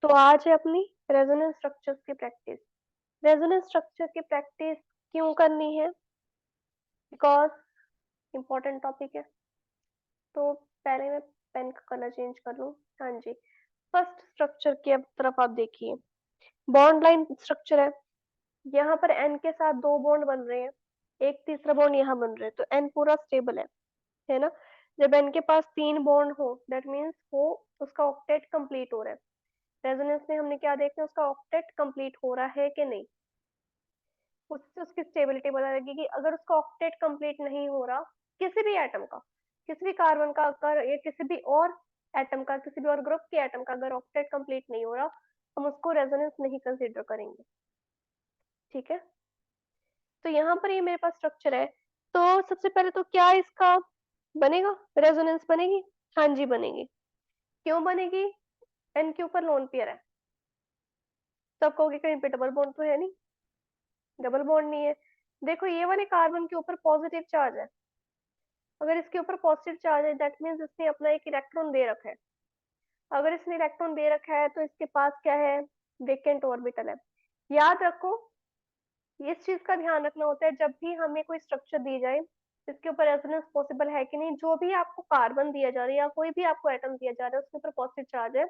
तो आज है अपनी रेजोनेंस स्ट्रक्चर्स की प्रैक्टिस। रेजोनेंस स्ट्रक्चर की प्रैक्टिस क्यों करनी है? बिकॉज इम्पोर्टेंट टॉपिक है। तो पहले मैं पेन का कलर चेंज कर लूँ। हाँ जी, फर्स्ट स्ट्रक्चर की अब तरफ आप देखिए। बॉन्ड लाइन स्ट्रक्चर है। यहाँ पर एन के साथ दो बॉन्ड बन रहे हैं, एक तीसरा बॉन्ड यहाँ बन रहे हैं, तो एन पूरा स्टेबल है ना। जब एन के पास तीन बॉन्ड हो दैट मीन्स वो उसका ऑक्टेट कंप्लीट हो रहा है। रेजोनेंस में हमने क्या देखना है, उसका ऑक्टेट कंप्लीट हो रहा है कि नहीं, उससे उसकी स्टेबिलिटी पता लगेगी। अगर उसका ऑक्टेट कंप्लीट नहीं हो रहा, किसी भी एटम का, किसी भी कार्बन का अगर या किसी भी और एटम का, किसी भी और ग्रुप के एटम का अगर ऑक्टेट कंप्लीट नहीं हो रहा, हम उसको रेजोनेंस नहीं कंसीडर करेंगे। ठीक है, तो यहाँ पर ये मेरे पास स्ट्रक्चर है। तो सबसे पहले तो क्या इसका बनेगा, रेजोनेंस बनेगी? हाँ जी बनेगी। क्यों बनेगी? एन के ऊपर लोन पेयर है। तो आप कहोगे कहीं पे डबल बॉन्ड तो है नहीं। डबल बॉन्ड नहीं है। देखो ये वाले कार्बन के ऊपर पॉजिटिव चार्ज है। अगर इसके ऊपर पॉजिटिव चार्ज है दैट मीन्स इसने अपना एक इलेक्ट्रॉन दे रखा है। अगर इसने इलेक्ट्रॉन दे रखा है तो इसके पास क्या है, वेकेंट ऑर्बिटल है। याद रखो, इस चीज का ध्यान रखना होता है जब भी हमें कोई स्ट्रक्चर दी जाए, इसके ऊपर रेजोनेंस पॉसिबल है कि नहीं। जो भी आपको कार्बन दिया जा रहा है या कोई भी आपको एटम दिया जा रहा है उसके ऊपर पॉजिटिव चार्ज है,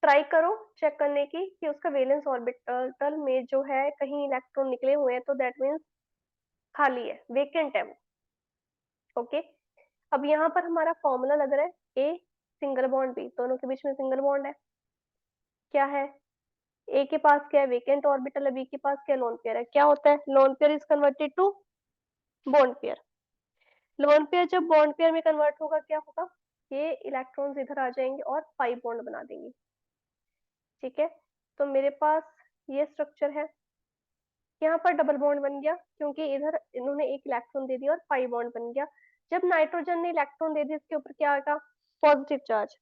ट्राई करो चेक करने की कि उसका वैलेंस ऑर्बिटल में जो है कहीं इलेक्ट्रॉन निकले हुए हैं, तो दैट मीन्स खाली है, वेकेंट है वो। ओके, अब यहाँ पर हमारा फॉर्मूला लग रहा है ए सिंगल बॉन्ड बी, दोनों के बीच में सिंगल बॉन्ड है। क्या है, ए के पास क्या है, वेकेंट ऑर्बिटल है, बी के पास क्या, लोन पेयर है। क्या होता है, lone pair is converted to bond pair. Lone pair जब बॉन्ड पेयर में कन्वर्ट होगा क्या होगा, ये इलेक्ट्रॉन्स इधर आ जाएंगे और पाई बॉन्ड बना देंगे। ठीक है, तो मेरे पास ये स्ट्रक्चर है। यहाँ पर डबल बॉन्ड बन गया क्योंकि इधर इन्होंने एक इलेक्ट्रॉन दे दिया और पाई बॉन्ड बन गया। जब नाइट्रोजन ने इलेक्ट्रॉन दे दिया इसके ऊपर क्या आएगा, पॉजिटिव चार्ज।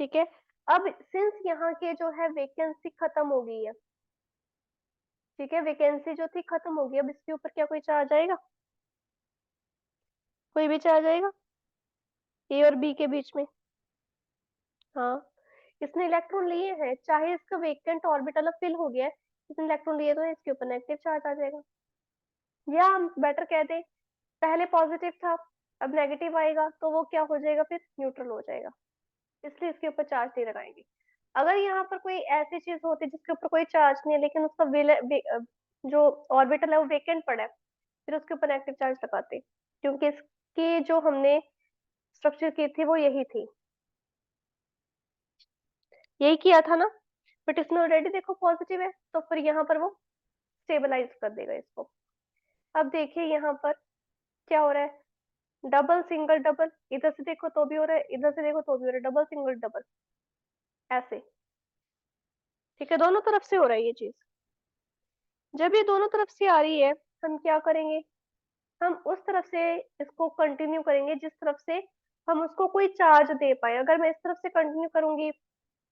ठीक है, अब सिंस यहाँ के जो है वैकेंसी खत्म हो गई है, ठीक है, वैकेंसी जो थी खत्म हो गई, अब इसके ऊपर क्या कोई चार्ज आएगा, कोई भी चार्ज आएगा ए और बी के बीच में? हाँ, इसने इलेक्ट्रॉन लिए हैं, चाहे इसका वेकेंट ऑर्बिटल फिल हो गया है, इसने इलेक्ट्रॉन लिए तो इसके ऊपर नेगेटिव चार्ज आ जाएगा। या हम बेटर कह दें, पहले पॉजिटिव था अब नेगेटिव आएगा तो वो क्या हो जाएगा, फिर न्यूट्रल हो जाएगा, इसलिए इसके ऊपर चार्ज नहीं लगाएंगे। अगर यहाँ पर कोई ऐसी चीज होती जिसके ऊपर कोई चार्ज नहीं है लेकिन उसका जो ऑर्बिटल है वो वेकेंट पड़ा है, फिर उसके ऊपर नेगेटिव चार्ज लगाते, क्योंकि इसकी जो हमने स्ट्रक्चर की थी वो यही थी, यही किया था ना। बट इसमें ऑलरेडी देखो पॉजिटिव है तो फिर यहाँ पर वो स्टेबलाइज कर देगा इसको। अब देखिए यहाँ पर क्या हो रहा है, डबल सिंगल डबल, इधर से देखो तो भी हो रहा है, इधर से देखो तो भी हो रहा है, डबल सिंगल डबल ऐसे। ठीक है, दोनों तरफ से हो रहा है ये चीज। जब ये दोनों तरफ से आ रही है, हम क्या करेंगे, हम उस तरफ से इसको कंटिन्यू करेंगे जिस तरफ से हम उसको कोई चार्ज दे पाए। अगर मैं इस तरफ से कंटिन्यू करूंगी,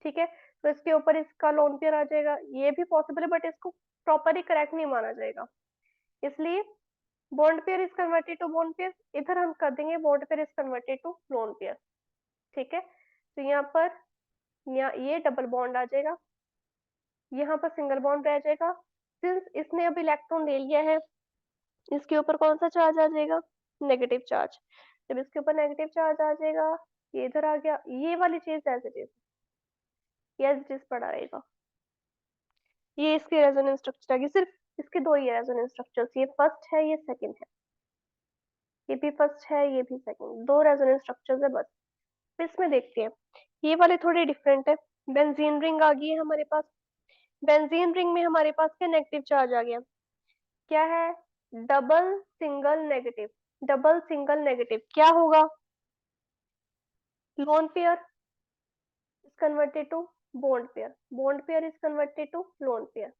ठीक है, तो इसके ऊपर इसका लोन पेयर आ जाएगा, ये भी पॉसिबल है बट इसको प्रॉपरली करेक्ट नहीं माना जाएगा, इसलिए bond pair is converted to bond pair, इधर हम कर देंगे bond pair is converted to lone pair. ठीक है, तो यहाँ पर ये डबल बॉन्ड आ जाएगा, यहाँ पर सिंगल बॉन्ड रह जाएगा। सिंस इसने अब इलेक्ट्रॉन ले लिया है, इसके ऊपर कौन सा चार्ज आ जाएगा, नेगेटिव चार्ज। जब इसके ऊपर नेगेटिव चार्ज आ जाएगा, ये इधर आ गया, ये वाली चीज एज इट इज, ये एज इट इज पड़ा रहेगा। ये इसके रेजोनेंस स्ट्रक्चर आएगी, सिर्फ इसके दो ही रेजोनेंस स्ट्रक्चर्स, ये फर्स्ट है ये सेकंड है, ये भी फर्स्ट है ये भी सेकंड, दो रेजोनेंस स्ट्रक्चर्स है बस। फिर इसमें देखते हैं, ये वाले थोड़े डिफरेंट है। बेंजीन रिंग आ गई है हमारे पास। बेंजीन रिंग में हमारे पास क्या, नेगेटिव चार्ज आ गया। क्या है, double single negative. Double single negative क्या होगा, lone pair is converted to bond pair, bond pair is converted to lone pair.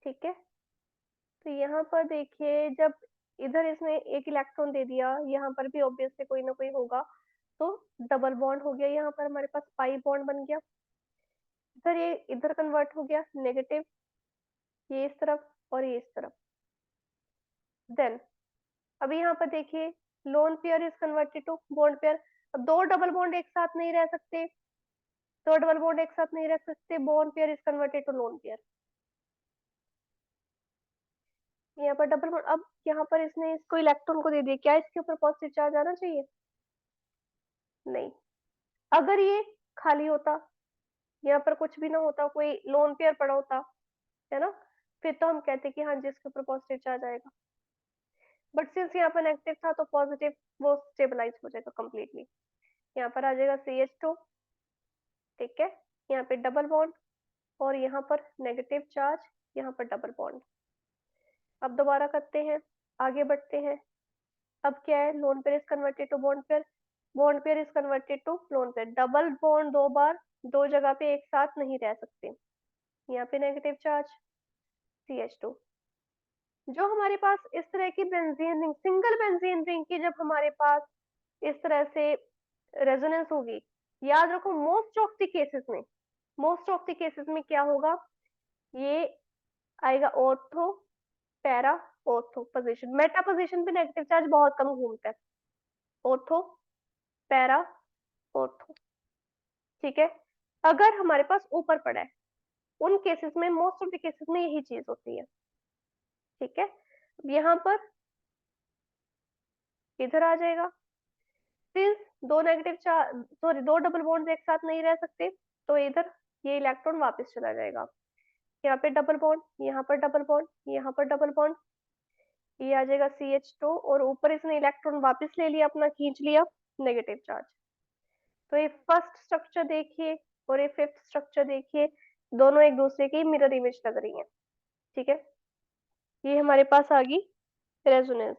ठीक है, तो यहाँ पर देखिए जब इधर इसने एक इलेक्ट्रॉन दे दिया, यहाँ पर भी ऑब्वियसली कोई ना कोई होगा, तो डबल बॉन्ड हो गया, यहाँ पर हमारे पास पाई बॉन्ड बन गया। इधर ये इधर कन्वर्ट हो गया नेगेटिव, ये इस तरफ और ये इस तरफ। देन अब यहाँ पर देखिए lone pair is converted to bond pair, अब दो डबल बॉन्ड एक साथ नहीं रह सकते, दो डबल बॉन्ड एक साथ नहीं रह सकते, bond pair is converted to lone pair. यहाँ पर डबल बॉन्ड, अब यहाँ पर इसने इसको इलेक्ट्रॉन को दे दिया, क्या इसके ऊपर पॉजिटिव चार्ज आना चाहिए? नहीं। अगर ये खाली होता, यहाँ पर कुछ भी ना होता, कोई लोन पेयर पड़ा होता, है ना, फिर तो हम कहते कि हाँ जी इसके ऊपर पॉजिटिव चार्ज आएगा, बट सिंस यहाँ पर नेगेटिव था तो पॉजिटिव वो स्टेबलाइज हो जाएगा कंप्लीटली। यहाँ पर आ जाएगा CH2, ठीक है, यहाँ पे डबल बॉन्ड और यहाँ पर नेगेटिव चार्ज, यहाँ पर डबल बॉन्ड। अब दोबारा करते हैं, आगे बढ़ते हैं। अब क्या है, lone pair is converted to bond pair, bond pair is converted to lone pair. Double bond दो बार दो जगह पे एक साथ नहीं रह सकते, यहाँ पे नेगेटिव चार्ज CH2। जो हमारे पास इस तरह की benzene ring, single benzene ring की जब हमारे पास इस तरह से रेजोनेंस होगी, याद रखो मोस्ट ऑफ द केसेस में, मोस्ट ऑफ द केसेस में क्या होगा, ये आएगा ortho para ortho position. Meta position पे नेगेटिव चार्ज बहुत कम घूमता है, ऑर्थो पैरा ऑर्थो, ठीक है। अगर हमारे पास ऊपर पड़ा है, उन केसेस में, मोस्ट ऑफ द केसेस में यही चीज होती है, ठीक है। यहाँ पर इधर आ जाएगा, सिंस दो नेगेटिव चार्ज, सॉरी दो डबल बॉन्ड एक साथ नहीं रह सकते, तो इधर ये इलेक्ट्रॉन वापस चला जाएगा, यहाँ पे डबल बॉन्ड, यहाँ पर डबल बॉन्ड, यहाँ पर डबल बॉन्ड, ये आ जाएगा CH2 और ऊपर इसने इलेक्ट्रॉन वापस ले लिया अपना, खींच लिया नेगेटिव चार्ज। तो ये फर्स्ट स्ट्रक्चर देखिए और ये फिफ्थ स्ट्रक्चर देखिए, दोनों एक दूसरे की मिरर इमेज लग रही है, ठीक है। ये हमारे पास आ गई रेजोनेंस।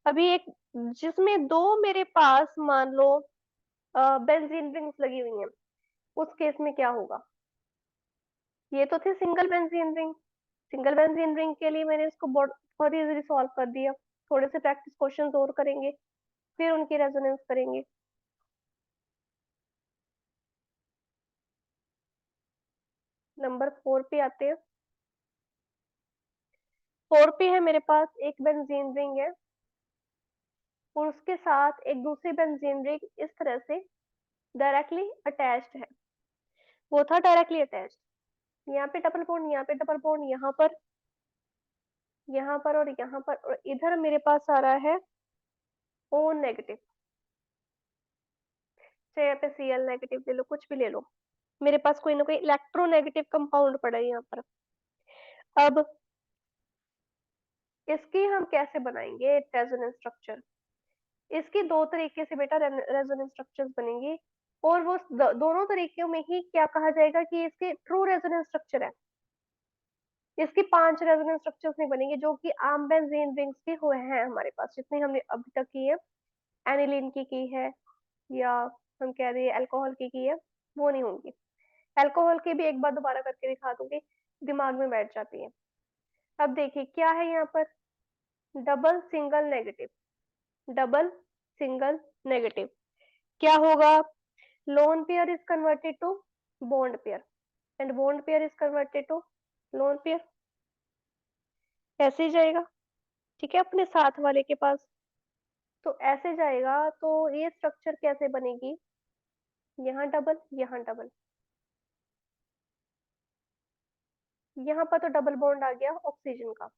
अभी एक जिसमें दो मेरे पास मान लो बेंजीन रिंग्स लगी हुई हैं, उस केस में क्या होगा, ये तो थे single benzene ring, single benzene ring के लिए मैंने इसको बहुत इजीली सॉल्व कर दिया, थोड़े से प्रैक्टिस क्वेश्चंस और करेंगे, फिर उनकी रेजोनेंस करेंगे। नंबर 4 पे आते हैं। 4 पे है मेरे पास एक बेंजीन रिंग है और उसके साथ एक दूसरी बेंजीन रिंग इस तरह से डायरेक्टली अटैच्ड है, वो था डायरेक्टली अटैच्ड। यहाँ पे डबल बॉन्ड, यहाँ पे डबल बॉन्ड, यहाँ पर, यहाँ पर और यहाँ पर, और इधर मेरे पास आ रहा है O नेगेटिव, चाहे यहाँ पे Cl नेगेटिव ले लो, कुछ भी ले लो, मेरे पास कोई ना कोई इलेक्ट्रोनेगेटिव कंपाउंड पड़ा है यहाँ पर। अब इसकी हम कैसे बनाएंगे रेजोनेंस स्ट्रक्चर, इसकी दो तरीके से बेटा रेजोनेंस स्ट्रक्चर्स बनेंगी, और वो दोनों तरीकों में ही क्या कहा जाएगा कि इसके ट्रू रेजोनेंस स्ट्रक्चर है। इसकी 5 रेजोनेंस स्ट्रक्चर्स नहीं बनेंगे जो कि आम बेंजीन रिंग्स के हुए हैं हमारे पास, जितनी हमने अभी तक की है, एनिलीन की है, या हम कह रहे हैं अल्कोहल की है, वो नहीं होंगी। अल्कोहल की भी एक बार दोबारा करके दिखा दूंगी, दिमाग में बैठ जाती है। अब देखिए क्या है यहाँ पर, double single negative, double single negative, क्या होगा, lone pair is converted to bond pair and bond pair is converted to lone pair, ऐसे ही जाएगा, ठीक है, अपने साथ वाले के पास। तो ऐसे जाएगा, तो ये स्ट्रक्चर कैसे बनेगी, यहाँ डबल, यहाँ डबल, यहाँ पर तो डबल बॉन्ड आ गया ऑक्सीजन का,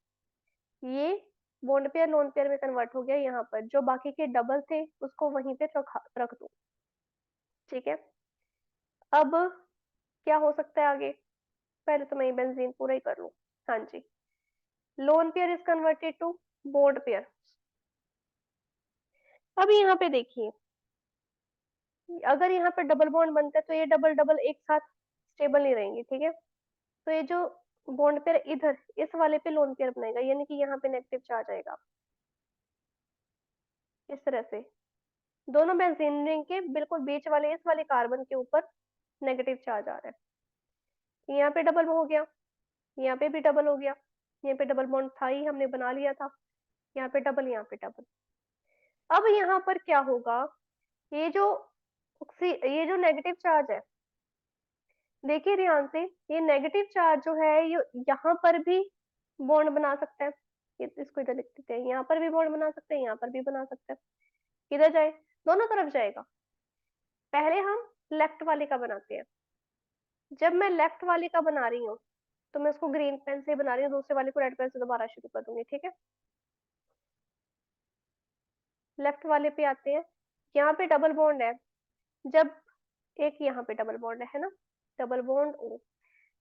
ये बॉन्ड पेयर लोन पेयर में कन्वर्ट हो गया, यहाँ पर जो बाकी के डबल थे उसको वहीं पे रख दो, ठीक है। अब क्या हो सकता है आगे, पहले तो मैं ये बेंजीन पूरा ही कर लूं। हाँ जी, lone pair is converted to bond pair. अब यहाँ पे देखिए, अगर यहाँ पर डबल बॉन्ड बनता है तो ये डबल डबल एक साथ स्टेबल नहीं रहेंगे, ठीक है। तो ये जो बॉन्ड पेयर इधर इस वाले पे लोन पेयर बनेगा, यानी कि यहाँ पे नेगेटिव चार्ज आएगा इस तरह से, दोनों बेंजीन रिंग के बिल्कुल बीच वाले इस वाले कार्बन के ऊपर नेगेटिव चार्ज आ रहा है, यहाँ पे डबल हो गया, यहाँ पे भी डबल हो गया, यहाँ पे डबल बॉन्ड था ही, हमने बना लिया था, यहाँ पे डबल, यहाँ पे डबल। अब यहाँ पर क्या होगा, ये जो ये जो नेगेटिव चार्ज है, देखिए ध्यान से, ये नेगेटिव चार्ज जो है ये यहाँ पर भी बॉन्ड बना सकता है, इसको इधर लिख देते हैं, यहाँ पर भी बॉन्ड बना सकते हैं, यहाँ पर भी बना सकते हैं, किधर जाए, दोनों तरफ जाएगा, पहले हम लेफ्ट वाले का बनाते हैं। जब मैं लेफ्ट वाले का बना रही हूँ तो मैं उसको ग्रीन पेन से बना रही हूँ, दूसरे वाले को रेड पेन से दोबारा शुरू कर दूंगी, ठीक है। लेफ्ट वाले पे आते हैं। यहाँ पे डबल बॉन्ड है। जब एक यहाँ पे डबल बॉन्ड है ना, डबल बॉन्ड ओ।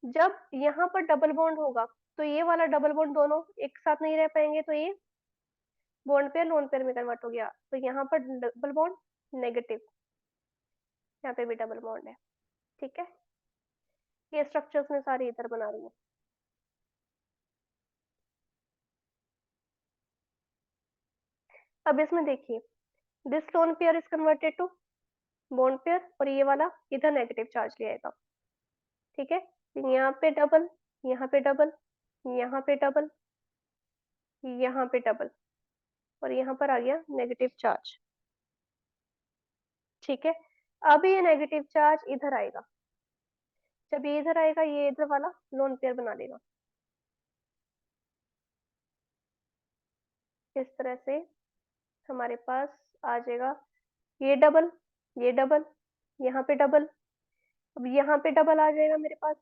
जब यहाँ पर डबल बॉन्ड होगा तो ये वाला डबल बॉन्ड दोनों एक साथ नहीं रह पाएंगे, तो ये बॉन्ड पेयर लोन पेयर में कन्वर्ट हो गया, तो यहाँ पर डबल बॉन्ड नेगेटिव, यहाँ पे भी डबल बॉन्ड है, ठीक है। ये स्ट्रक्चर्स में सारी इधर बना रही हूँ। अब इसमें देखिए, this lone pair is converted to bond pair, और ये वाला इधर नेगेटिव चार्ज ले आएगा, ठीक है। यहाँ पे डबल, यहाँ पे डबल, यहाँ पे डबल, यहाँ पे डबल, और यहाँ पर आ गया नेगेटिव चार्ज, ठीक है। अब ये नेगेटिव चार्ज इधर आएगा। जब ये इधर आएगा ये इधर वाला लोन पेयर बना देगा, इस तरह से हमारे पास आ जाएगा ये डबल, ये डबल, यहाँ पे डबल, अब यहाँ पे डबल आ जाएगा मेरे पास,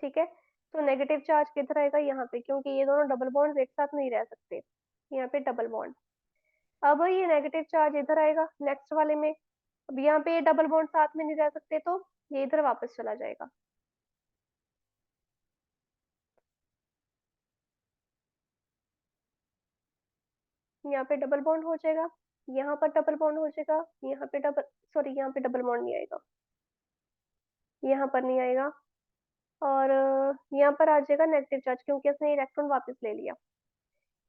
ठीक है। तो नेगेटिव चार्ज किधर आएगा, यहाँ पे, क्योंकि ये दोनों डबल बॉन्ड एक साथ नहीं रह सकते, यहाँ पे डबल बॉन्ड। अब ये नेगेटिव चार्ज इधर आएगा नेक्स्ट वाले में। अब यहाँ पे ये डबल बॉन्ड साथ में नहीं रह सकते, तो ये इधर वापस चला जाएगा। यहाँ पे डबल बॉन्ड हो जाएगा, यहाँ पर डबल बॉन्ड हो जाएगा, यहाँ पे डबल, सॉरी यहाँ पे डबल बॉन्ड नहीं आएगा, यहाँ पर नहीं आएगा, और यहाँ पर आ जाएगा नेगेटिव चार्ज, क्योंकि उसने इलेक्ट्रॉन वापस ले लिया।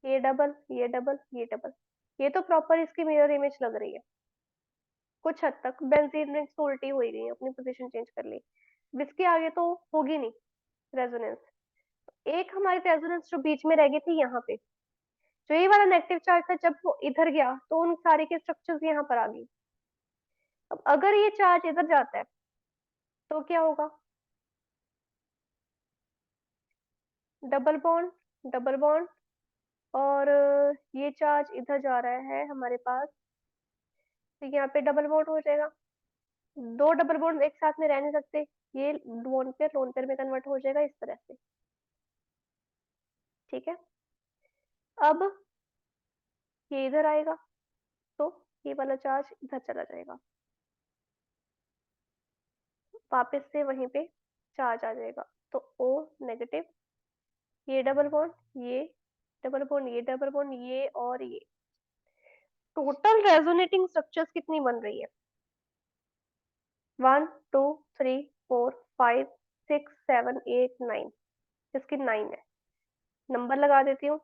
ये डबल, ये डबल, ये डबल। ये तो प्रॉपर इसकी मिरर इमेज लग रही है। कुछ हद तक बेंजीन रिंग्स तो उल्टी हो ही गई, अपनी पोजीशन चेंज कर ली। अब इसके आगे तो होगी नहीं रेजोनेंस। एक हमारी रेजोनेंस जो बीच में रह गई थी यहाँ पे, जो ये वाला नेगेटिव चार्ज था, जब वो इधर गया तो उन सारे के स्ट्रक्चर्स यहाँ पर आ गई। अब अगर ये चार्ज इधर जाता है तो क्या होगा, डबल बॉन्ड, डबल बॉन्ड, और ये चार्ज इधर जा रहा है हमारे पास, तो यहाँ पे डबल बॉन्ड हो जाएगा। दो डबल बॉन्ड एक साथ में रह नहीं सकते, ये बॉन्ड पेयर लोन पेयर में कन्वर्ट हो जाएगा इस तरह से, ठीक है। अब ये इधर आएगा तो ये वाला चार्ज इधर चला जाएगा, वापस से वहीं पे चार्ज आ जाएगा, तो ओ नेगेटिव, ये डबल बॉन्ड, ये डबल बॉन्ड, ये डबल बॉन्ड, ये और ये। टोटल रेजोनेटिंग स्ट्रक्चर्स कितनी बन रही है, 1 2 3 4 5 6 7 8 9, इसकी 9 है। नंबर लगा देती हूँ।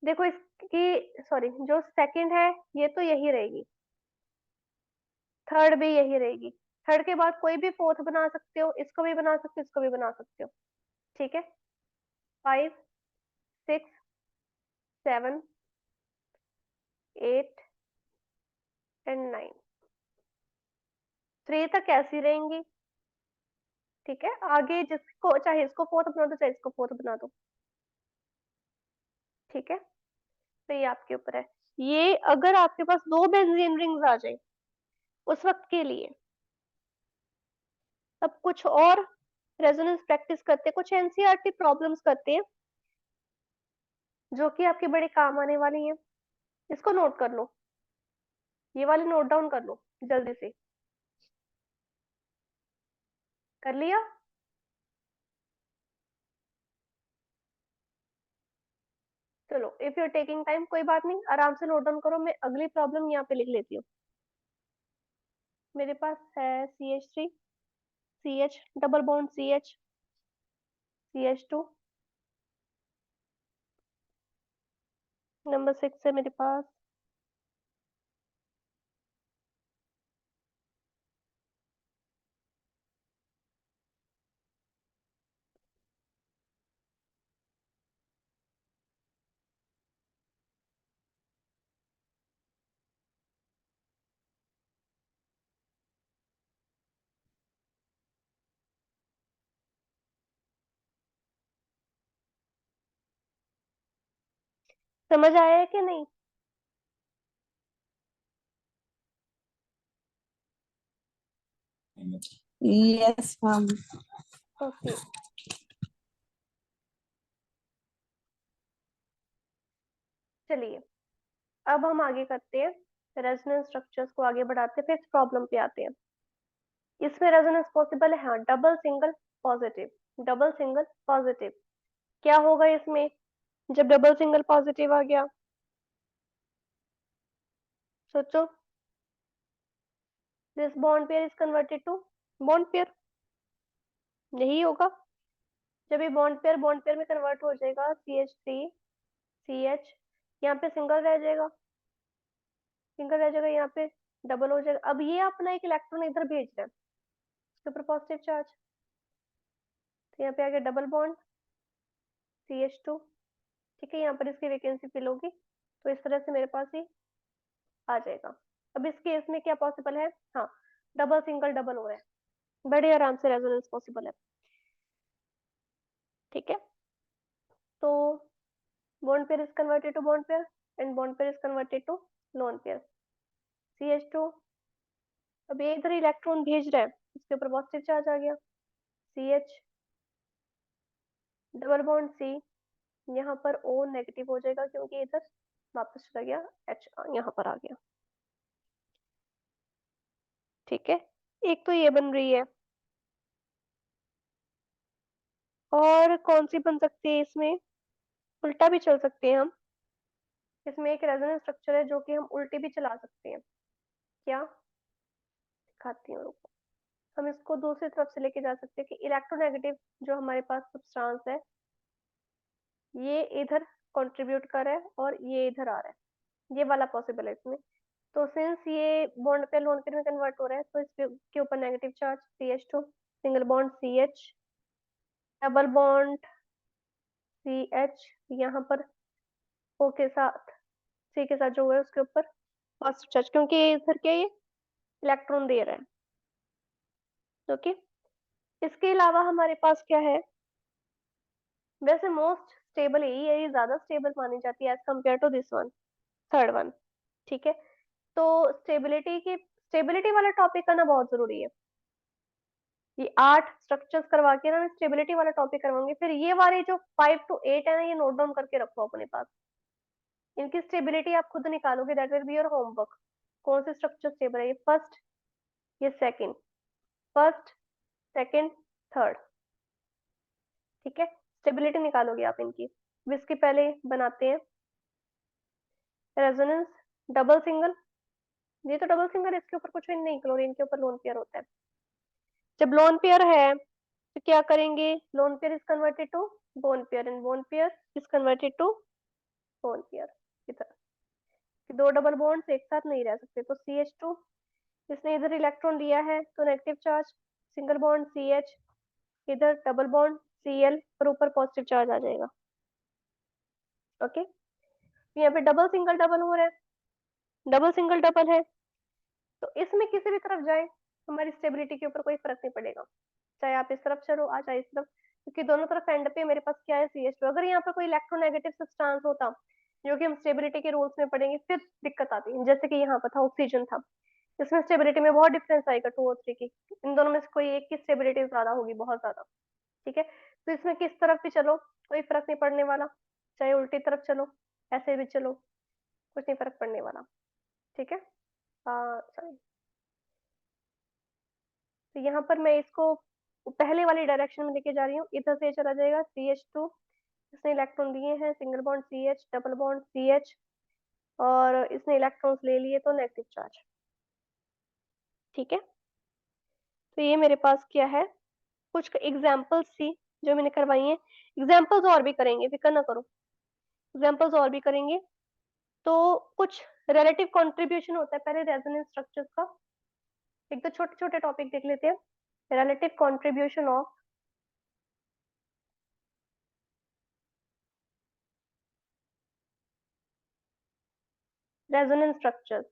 देखो इसकी, सॉरी, जो सेकंड है ये तो यही रहेगी, थर्ड भी यही रहेगी, थर्ड के बाद कोई भी फोर्थ बना सकते हो, इसको भी बना सकते हो, इसको भी बना सकते हो, ठीक है। 5 6 7 8 एंड 9, 3 तक ऐसी रहेंगी, ठीक है। आगे जिसको चाहे इसको फोर्थ बना दो, चाहे इसको फोर्थ बना दो, ठीक है। तो ये आपके ऊपर है। ये अगर आपके पास दो बेंजीन रिंग्स आ जाए उस वक्त के लिए, तब कुछ और रेजोनेंस प्रैक्टिस करते हैं, कुछ एनसीईआरटी प्रॉब्लम्स करते हैं जो कि आपके बड़े काम आने वाली हैं। इसको नोट कर लो, ये वाले नोट डाउन कर लो जल्दी से। कर लिया? चलो, if you are taking time कोई बात नहीं, आराम से नोट डाउन करो, मैं अगली प्रॉब्लम यहाँ पे लिख लेती हूँ। मेरे पास है CH3, CH double bond, CH, CH2, number 6 है मेरे पास। समझ आया है कि नहीं? Yes ma'am. ओके, चलिए अब हम आगे करते हैं, रेजोनेंस स्ट्रक्चर्स को आगे बढ़ाते हैं, फिर इस प्रॉब्लम पे आते हैं। इसमें रेजोनेंस पॉसिबल है, हाँ, double single positive, double single positive. क्या होगा इसमें जब डबल सिंगल पॉजिटिव आ गया, सोचो, this bond pair is converted to bond pair, यही होगा। जब ये बॉन्ड पेयर में कन्वर्ट हो जाएगा, CH3 CH, यहाँ पे सिंगल रह जाएगा, सिंगल रह जाएगा, यहाँ पे डबल हो जाएगा। अब ये अपना एक इलेक्ट्रॉन इधर भेज रहा है, इसके ऊपर पॉजिटिव चार्ज, तो यहाँ पे आ गया डबल बॉन्ड CH2, ठीक है, यहाँ पर इसकी वैकेंसी फिल होगी, तो इस तरह से मेरे पास ही आ जाएगा। अब इस केस में क्या पॉसिबल है, हाँ, डबल सिंगल डबल हो रहा है, बड़े आराम से रेजोनेंस पॉसिबल है, ठीक है। तो bond pair is converted to bond pair and bond pair is converted to lone pair, CH2, अब ये इधर इलेक्ट्रॉन भेज रहा है, इसके ऊपर पॉजिटिव चार्ज आ गया, CH, डबल बॉन्ड C, यहाँ पर O नेगेटिव हो जाएगा क्योंकि इधर वापस चला गया H, यहाँ पर आ गया, ठीक है। एक तो ये बन रही है, और कौन सी बन सकती है, इसमें उल्टा भी चल सकते हैं हम, इसमें एक रेजोनेंस स्ट्रक्चर है जो कि हम उल्टी भी चला सकते हैं। क्या, दिखाती हूँ, हम इसको दूसरी तरफ से लेके जा सकते हैं कि इलेक्ट्रोनेगेटिव जो हमारे पास सब्सटेंस है, ये इधर कंट्रीब्यूट कर रहा है और ये इधर आ रहा है, ये वाला पॉसिबल है इसमें। तो सिंस ये बॉन्ड पे लोन पेयर में कन्वर्ट हो रहा है, तो इसके ऊपर negative charge CH2, single bond CH, double bond CH, यहाँ पर O के साथ, C के साथ जो है उसके ऊपर पॉजिटिव चार्ज, क्योंकि इधर क्या, ये इलेक्ट्रॉन दे रहा है, ओके। इसके अलावा हमारे पास क्या है, वैसे मोस्ट स्टेबल यही है, ये ज्यादा स्टेबल मानी जाती है as compare to this one, third one, ठीक है। तो स्टेबिलिटी वाला टॉपिक करना बहुत जरूरी है, ये 8 स्ट्रक्चर्स करवा के ना स्टेबिलिटी वाला टॉपिक करवाऊंगी, फिर ये वाले जो 5 to 8 है ना, ये नोट डाउन करके रखो अपने पास, इनकी स्टेबिलिटी आप खुद निकालोगे, that will be your homework. कौन से स्ट्रक्चर स्टेबल है, ये फर्स्ट, ये सेकंड, फर्स्ट सेकंड थर्ड, ठीक है, स्टेबिलिटी निकालोगे आप इनकी। इसके पहले बनाते हैं रेजोनेंस डबल सिंगल, ये तो डबल सिंगल, इसके ऊपर कुछ नहीं, क्लोरीन के ऊपर लोन पेयर होता है। जब लोन पेयर है तो क्या करेंगे, lone pair is converted to bond pair and bond pair is converted to bond pair, इधर दो डबल बॉन्ड्स एक साथ नहीं रह सकते, तो CH2, इसने इधर इलेक्ट्रॉन लिया है तो negative charge, single bond CH, इधर डबल बॉन्ड Cl और ऊपर पॉजिटिव चार्ज आ जाएगा, ओके। यहाँ पे डबल सिंगल डबल हो रहा है, डबल सिंगल डबल है, तो इसमें किसी भी तरफ जाए हमारी स्टेबिलिटी के ऊपर कोई फर्क नहीं पड़ेगा, चाहे आप इस तरफ चलो आ चाहे इस तरफ, क्योंकि दोनों तरफ एंड पे मेरे पास क्या है, CH2। अगर यहाँ पर कोई इलेक्ट्रोनेगेटिव सब्सटेंस होता जो कि हम स्टेबिलिटी के रूल्स में पढ़ेंगे, फिर दिक्कत आती है, जैसे कि यहाँ पर था ऑक्सीजन था, इसमें स्टेबिलिटी में बहुत डिफरेंस आएगा 2 और 3 की, इन दोनों में से कोई एक की स्टेबिलिटी ज्यादा होगी, बहुत ज्यादा, ठीक है। तो इसमें किस तरफ भी चलो कोई फर्क नहीं पड़ने वाला, चाहे उल्टी तरफ चलो, ऐसे भी चलो, कुछ नहीं फर्क पड़ने वाला, ठीक है। सॉरी, तो यहाँ पर मैं इसको पहले वाली डायरेक्शन में लेके जा रही हूँ, इधर से चला जाएगा CH2, इसने इलेक्ट्रॉन दिए हैं, single bond CH, double bond CH, और इसने इलेक्ट्रॉन्स ले लिए तो नेगेटिव चार्ज, ठीक है। तो ये मेरे पास क्या है, कुछ एग्जाम्पल्स थी जो मैंने करवाई हैं, एग्जाम्पल्स और भी करेंगे, फिक्र ना करो, एग्जाम्पल्स और भी करेंगे। तो कुछ रिलेटिव कंट्रीब्यूशन होता है पहले रेजोनेंस स्ट्रक्चर्स का, एक तो छोटे छोटे टॉपिक देख लेते हैं, relative contribution of resonance structures.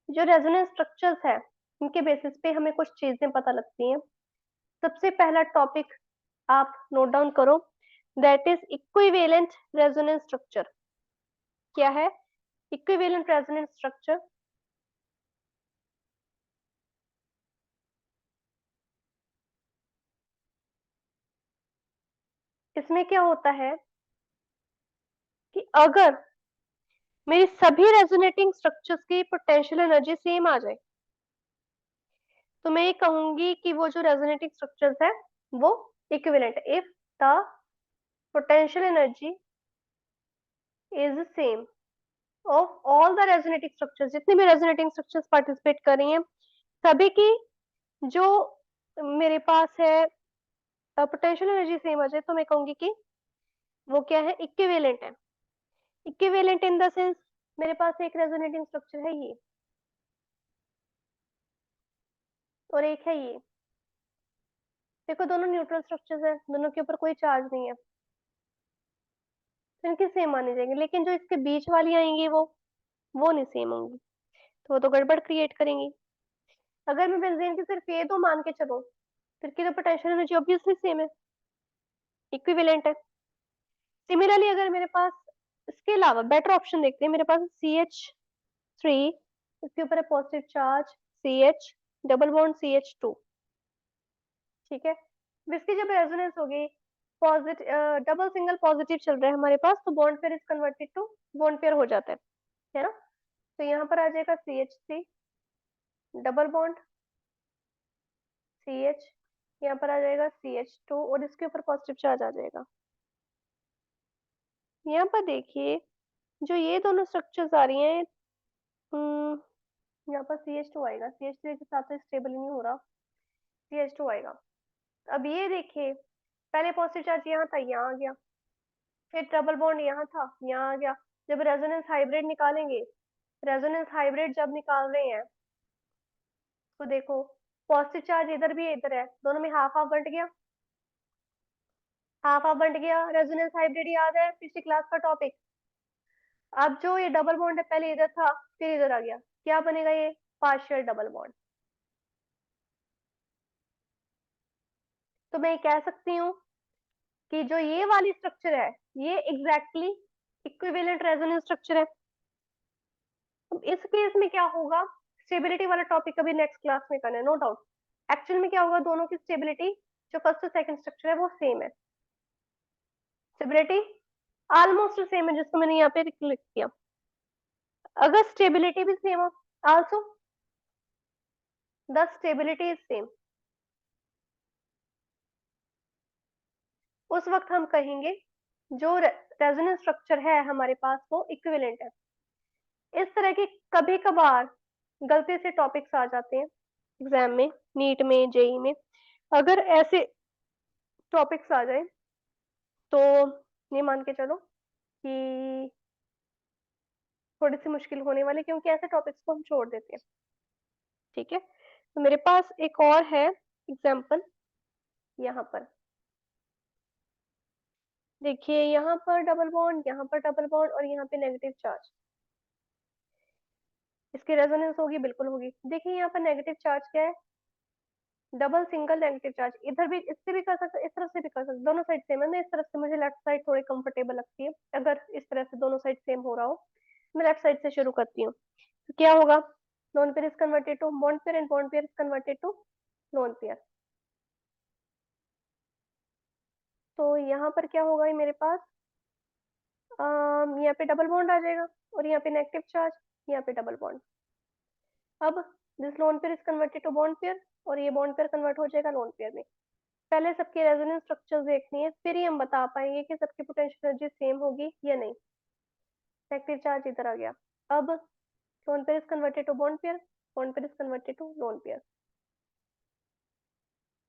जो रेजोनेंस स्ट्रक्चर्स है इनके बेसिस पे हमें कुछ चीजें पता लगती हैं। सबसे पहला टॉपिक आप नोट डाउन करो, that is equivalent resonance structure. क्या है इक्विवेलेंट रेजोनेंस स्ट्रक्चर? इसमें क्या होता है कि अगर मेरी सभी रेजोनेटिंग स्ट्रक्चर्स की पोटेंशियल एनर्जी सेम आ जाए तो मैं ये कहूंगी कि वो जो रेजोनेटिंग स्ट्रक्चर्स है वो इक्विवेलेंट है। If the potential energy is same of all the resonating structures, जितने भी रेजोनेटिंग स्ट्रक्चर्स पार्टिसिपेट कर रही हैं सभी की जो मेरे पास है पोटेंशियल एनर्जी सेम आ जाए तो मैं कहूंगी कि वो क्या है, इक्विवेलेंट है। इक्विवेलेंट इन द सेंस मेरे पास एक रेजोनेटिंग स्ट्रक्चर है ये और एक है ये। देखो दोनों न्यूट्रल स्ट्रक्चर्स है, दोनों के ऊपर कोई चार्ज नहीं है तो इनकी सेम मानी जाएंगी, लेकिन जो इसके बीच वाली आएंगी वो नहीं सेम होंगी, तो वो तो गड़बड़ क्रिएट करेंगी। अगर मैं बेंजीन की सिर्फ ये दो मान के चलूं फिर की तो पोटेंशियल एनर्जी ऑब्वियसली सेम है, इक्विवेलेंट है। सिमिलरली अगर मेरे पास इसके अलावा बेटर ऑप्शन देखते हैं, मेरे पास CH3, इसके ऊपर है positive charge CH, double bond CH2, ठीक है। अब इसकी जब रेजोनेंस होगी पॉजिटिव डबल सिंगल पॉजिटिव चल रहा है हमारे पास तो bond pair is converted to bond pair हो जाता है ना। तो यहाँ पर आ जाएगा CH3 डबल बॉन्ड CH, यहाँ पर आ जाएगा CH2 और इसके ऊपर पॉजिटिव चार्ज आ जाएगा। यहाँ पर देखिए जो ये दोनों स्ट्रक्चर्स आ रही हैं, यहाँ पर CH2 आएगा, CH3 के साथ तो स्टेबल ही नहीं हो रहा, CH2 आएगा। अब ये देखिए पहले पॉजिटिव चार्ज यहाँ था, यहाँ आ गया, फिर डबल बॉन्ड यहाँ था, यहाँ आ गया। जब रेजोनेंस हाइब्रिड निकालेंगे, रेजोनेंस हाइब्रिड जब निकाल रहे हैं तो देखो पॉजिटिव चार्ज इधर भी है इधर है, दोनों में हाफ हाफ बंट गया, हाफ हाफ बंट गया। रेजोनेंस हाइब्रिड याद है पिछली क्लास का टॉपिक। अब जो ये डबल बॉन्ड है पहले इधर था फिर इधर आ गया, क्या बनेगा ये, पार्शियल डबल बॉन्ड। तो मैं कह सकती हूँ कि जो ये वाली स्ट्रक्चर है ये एग्जैक्टली इक्विवेलेंट रेजोनेंस स्ट्रक्चर है। अब इस केस में क्या होगा, स्टेबिलिटी वाला टॉपिक अभी नेक्स्ट क्लास में करना है नो डाउट। एक्चुअल में क्या होगा, दोनों की स्टेबिलिटी जो फर्स्ट और सेकंड स्ट्रक्चर है वो सेम है, स्टेबिलिटी ऑलमोस्ट सेम है जिसको मैंने यहाँ पे क्लिक किया। अगर स्टेबिलिटी भी सेम हो also the stability is same, उस वक्त हम कहेंगे जो रेजोनेंस स्ट्रक्चर है हमारे पास वो इक्विवेलेंट है। इस तरह के कभी कभार गलती से टॉपिक्स आ जाते हैं एग्जाम में, नीट में, जेई में। अगर ऐसे टॉपिक्स आ जाए तो ये मान के चलो कि थोड़ी सी मुश्किल होने वाली, क्योंकि ऐसे टॉपिक्स को हम छोड़ देते हैं, ठीक है। तो मेरे पास एक और है एग्जाम्पल, यहाँ पर देखिए, यहाँ पर डबल बॉन्ड, यहाँ पर डबल बॉन्ड और यहाँ पे नेगेटिव चार्ज, इसकी रेजोनेंस होगी, बिल्कुल होगी। देखिए यहाँ पर नेगेटिव चार्ज क्या है, डबल सिंगल नेगेटिव चार्ज, इधर भी इससे भी कर सकते इस तरफ से भी कर सकते, दोनों साइड सेम है ना। इस तरफ से मुझे लेफ्ट साइड थोड़ी कंफर्टेबल लगती है, अगर इस तरह से दोनों साइड सेम हो रहा हो। मैं लेफ्ट साइड से शुरू करती हूँ, तो क्या होगा, lone pair is converted to bond pair and bond pair is converted to lone pair. तो यहाँ पर क्या होगा, ये मेरे पास यहाँ पे डबल बॉन्ड आ जाएगा और यहाँ पे नेगेटिव चार्ज, यहाँ पे डबल बॉन्ड। अब this lone pair is converted to bond pair और ये बॉन्ड पेयर कन्वर्ट हो जाएगा लोन पेयर में। पहले सबके रेजोनेंस स्ट्रक्चर देखनी है फिर ही हम बता पाएंगे कि सबकी पोटेंशियल एनर्जी सेम होगी या नहीं। नेगेटिव चार्ज इधर आ गया, अब lone pair is converted to bond pair, bond pair is converted to lone pair.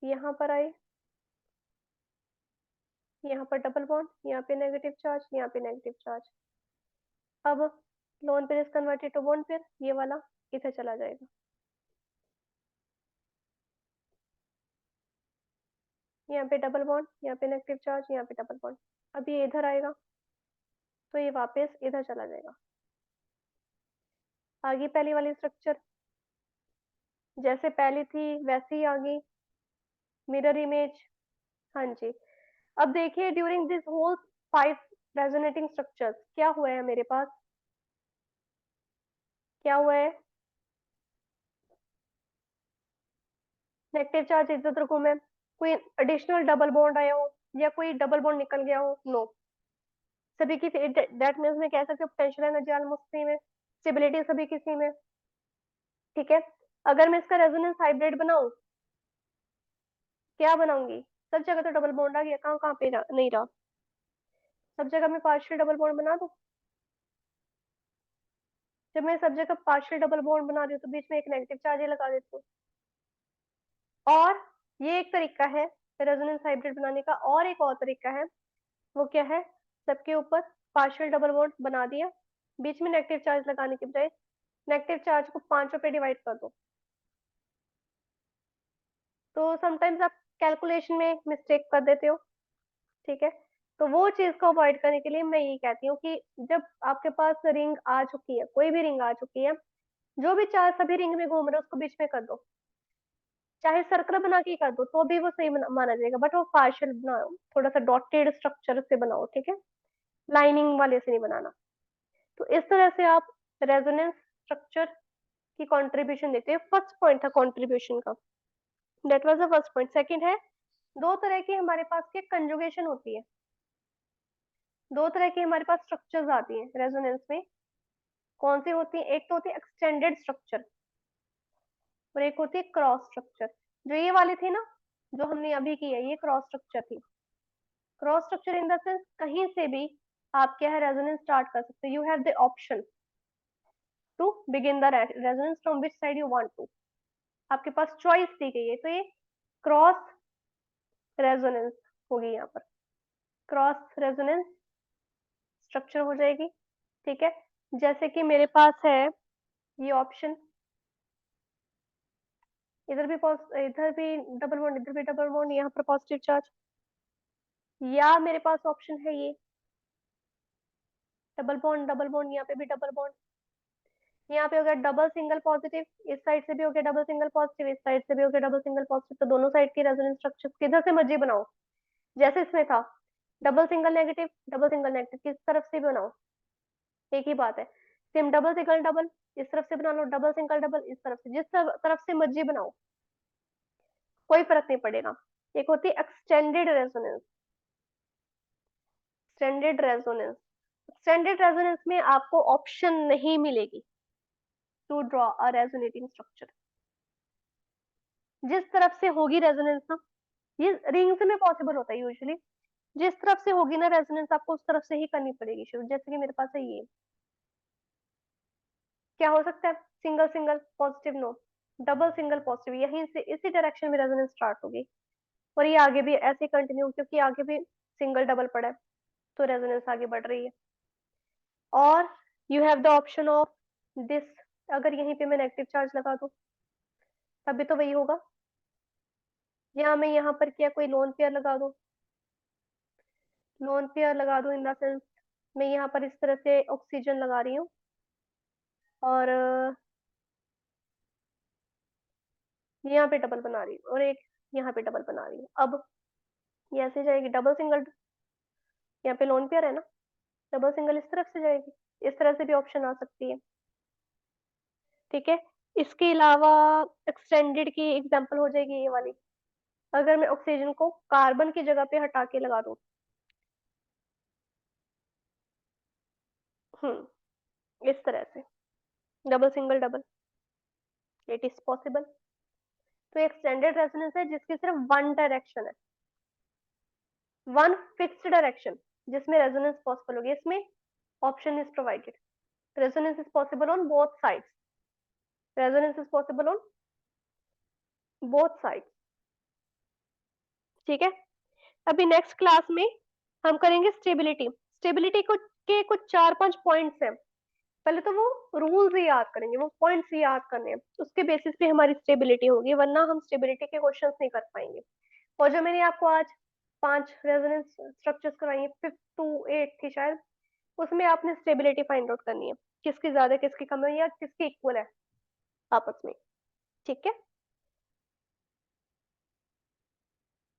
यहाँ पर आए, यहाँ पर डबल बॉन्ड, यहाँ पे नेगेटिव चार्ज, यहाँ पे नेगेटिव चार्ज। अब lone pair is converted to bond pair, ये वाला इधर चला जाएगा, यहाँ पे डबल बॉन्ड, यहाँ पे नेगेटिव चार्ज, यहाँ पे डबल बॉन्ड। अब ये इधर आएगा तो ये वापस इधर चला जाएगा। आगे पहली वाली स्ट्रक्चर जैसे पहली थी वैसे ही आ गई, मिरर इमेज। हाँ जी। अब देखिए during this whole 5 resonating structures क्या हुआ है मेरे पास, क्या हुआ है, नेगेटिव चार्ज इधर उधर घूमे, कोई एडिशनल डबल बॉन्ड आया हो, या कोई डबल बॉन्ड निकल गया हो, नो। सभी की दैट मीन्स मैं कह सकती हूँ पोटेंशियल एनर्जी ऑलमोस्ट सेम है, स्टेबिलिटी सभी की सेम है, ठीक है। अगर मैं इसका रेजोनेंस हाइब्रिड बनाऊं, क्या बनाऊंगी, सब जगह तो डबल बॉन्ड आ गया, कहाँ कहाँ पे नहीं रहा, सब जगह मैं पार्शियल डबल बॉन्ड बना दूं। जब मैं सब जगह पार्शियल डबल बॉन्ड बना रही हूँ तो बीच में एक नेगेटिव चार्ज लगा देती हूँ। और ये एक तरीका है रेजोनेंस हाइब्रिड बनाने का, और एक और तरीका है, वो क्या है, सबके ऊपर पार्शियल डबल बॉन्ड बना दिया, बीच में नेगेटिव चार्ज लगाने के बजाय नेगेटिव चार्ज को 5 पे डिवाइड कर दो। तो समटाइम्स आप कैलकुलेशन में मिस्टेक कर देते हो, ठीक है। तो वो चीज को अवॉइड करने के लिए मैं ये कहती हूँ कि जब आपके पास रिंग आ चुकी है, कोई भी रिंग आ चुकी है, जो भी चार्ज सभी रिंग में घूम रहे हैं उसको बीच में कर दो, चाहे सर्कल बना के कर दो तो भी वो सही माना जाएगा, बट वो पार्शियल बनाओ, थोड़ा सा डॉटेड स्ट्रक्चर से बनाओ, ठीक है, लाइनिंग वाले से नहीं बनाना। तो इस तरह से आप रेजोनेंस स्ट्रक्चर की कंट्रीब्यूशन देते हैं। फर्स्ट पॉइंट था कंट्रीब्यूशन का, that was the first point. Second है, दो तरह की हमारे पास के कंजुगेशन होती है, दो तरह की हमारे पास स्ट्रक्चर्स आती हैं रेजोनेंस में। कौन सी होती है, एक तो होती है एक्सटेंडेड स्ट्रक्चर और एक होती है क्रॉस स्ट्रक्चर। जो ये वाली थी ना, जो हमने अभी की है, ये क्रॉस स्ट्रक्चर थी। Cross structure in the sense कहीं से भी आप क्या है रेजोनेंस स्टार्ट कर सकते हो, you have the option to begin the resonance from which side you want to, आपके पास चॉइस दी गई है। तो ये क्रॉस रेजोनेंस होगी, यहाँ पर क्रॉस रेजोनेंस स्ट्रक्चर हो जाएगी, ठीक है। जैसे कि मेरे पास है ये ऑप्शन, इधर भी डबल बॉन्ड, इधर भी डबल बॉन्ड, यहाँ पर पॉजिटिव चार्ज, या मेरे पास ऑप्शन है ये डबल बॉन्ड, यहाँ पे भी डबल बॉन्ड, यहाँ पे हो गया डबल सिंगल पॉजिटिव, इस साइड से भी हो गया डबल सिंगल पॉजिटिव, इस साइड से भी हो गया डबल सिंगल पॉजिटिव। तो दोनों साइड की रेजोनेंस स्ट्रक्चर किधर से मर्जी बनाओ, जैसे इसमें था डबल सिंगल नेगेटिव, किस तरफ से भी बनाओ एक ही बात है। सेम डबल सिंगल डबल, इस तरफ से बना लो, डबल सिंगल डबल इस तरफ से, जिस तरफ से मर्जी बनाओ, कोई फर्क नहीं पड़ेगा। एक होती है एक्सटेंडेड रेजोनेंस, एक्सटेंडेड रेजोनेंस में आपको ऑप्शन नहीं मिलेगी to draw a resonating structure. जिस तरफ से होगी रेजोनेंस ना, ये रिंग्स में पॉसिबल होता है यूजुअली, जिस तरफ से होगी ना रेजोनेंस आपको उस तरफ से ही करनी पड़ेगी शुरू। जैसे कि मेरे पास है ये, क्या हो सकता है, single single positive no, double single positive, यहीं से इसी डायरेक्शन में रेजोनेंस स्टार्ट होगी, और ये आगे भी ऐसे कंटिन्यू, क्योंकि आगे भी सिंगल डबल पड़ा है तो रेजोनेंस आगे बढ़ रही है। और you have the option of this, अगर यहीं पे मैं नेगेटिव चार्ज लगा दूं तभी तो वही होगा, या मैं यहाँ पर क्या कोई लोन पेयर लगा दूं, लोन पेयर लगा दूं इन द सेंस मैं यहाँ पर इस तरह से ऑक्सीजन लगा रही हूँ, और यहाँ पे डबल बना रही हूँ, और एक यहाँ पे डबल बना रही हूँ। अब ये ऐसे जाएगी डबल सिंगल, यहाँ पे लोन पेयर है ना, डबल सिंगल इस तरफ से जाएगी, इस तरह से भी ऑप्शन आ सकती है, ठीक है। इसके अलावा एक्सटेंडेड की एग्जांपल हो जाएगी ये वाली, अगर मैं ऑक्सीजन को कार्बन की जगह पे हटा के लगा दूं, इस तरह से double single double, it is possible. तो एक्सटेंडेड रेजोनेंस है जिसकी सिर्फ वन डायरेक्शन है, वन फिक्स्ड डायरेक्शन जिसमें रेजोनेंस पॉसिबल होगी, इसमें option is provided, resonance is possible on both sides, resonance is possible on both sides, ठीक है। अभी नेक्स्ट क्लास में हम करेंगे स्टेबिलिटी, स्टेबिलिटी को के कुछ 4-5 पॉइंट्स हैं, पहले तो वो रूल्स ही याद करेंगे, वो पॉइंट्स ही याद करने हैं, उसके बेसिस पे हमारी स्टेबिलिटी होगी, वरना हम स्टेबिलिटी के क्वेश्चंस नहीं कर पाएंगे। और जो मैंने आपको आज 5 रेजोनेंस स्ट्रक्चर्स करवाई है, 5th to 8th थी शायद, उसमें आपने स्टेबिलिटी फाइंड आउट करनी है, किसकी ज्यादा किसकी कम है या किसकी इक्वल है आपस में, ठीक है।